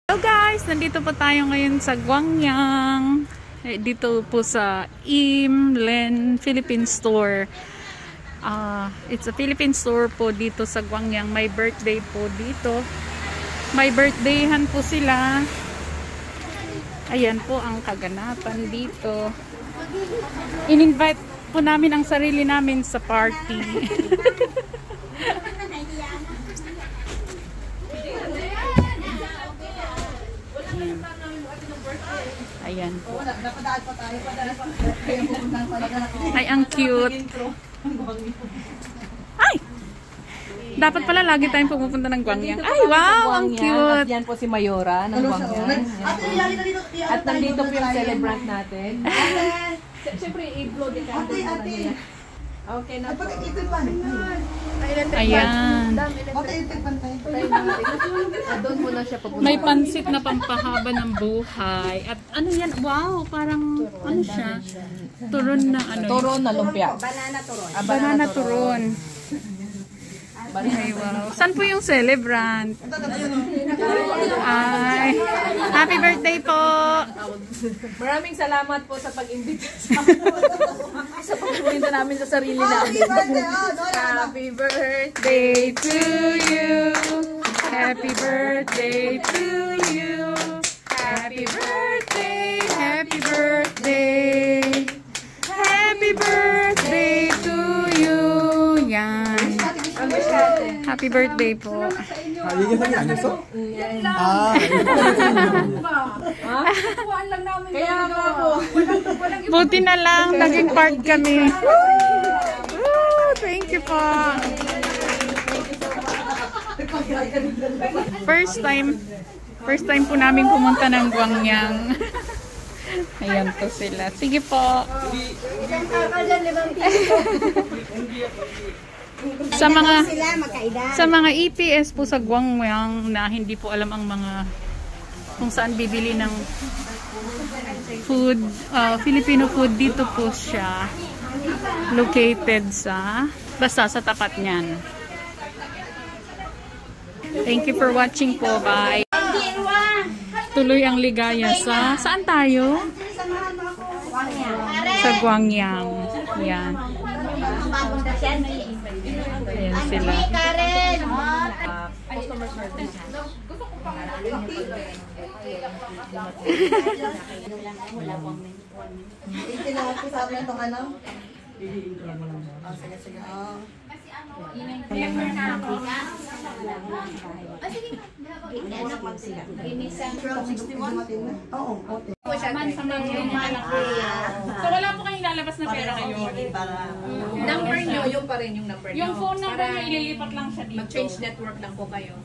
Hello guys! Nandito po tayo ngayon sa Gwangyang. Dito po sa Im Len Philippine Store. It's a Philippine store po dito sa Gwangyang. May birthday po dito. May birthdayhan po sila. Ayan po ang kaganapan dito. In-invite po namin ang sarili namin sa party. Ayan. Ay, ang cute. Ay! Dapat pala lagi tayong pupunta ng Gwangyang. Ay, wow! Ang cute! At yan po si Mayora ng Gwangyang. At nandito po yung celebrant natin. Siyempre, i-blow the candle. Okay na po. Ayan. Doon muna siya papunta. May pansit na pampahaba ng buhay. At ano yan? Wow! Parang ano siya? Turon na ano? Turon na lumpia. Banana turon. Ay, wow. Saan po yung celebrant? Ay, happy birthday po! Maraming salamat po sa pag-imbita sa pag-imbita namin sa sarili namin. Happy birthday To you. Happy birthday to you. Happy birthday, happy birthday. Happy birthday to you. Yan. Happy birthday po. 이게 생일 아니었어? Kaya nga po. Buti na lang, naging part kami. Woo! Thank you po. First time po namin pumunta ng Gwangyang. Ayan po sila. Sige po. Sa mga EPS po sa Gwangyang na hindi po alam ang mga kung saan bibili ng food, Filipino food, dito po siya located basta sa tapat niyan. Thank you for watching po. Bye. Tuloy ang ligaya saan tayo? Sa Gwangyang. Yan. Ayan sila. Customer service. So wala po kayong lalabas na pera kayo? Number nyo, yung pa rin yung number nyo. Yung phone number nyo, ililipat lang siya dito. Mag-change network lang po kayo.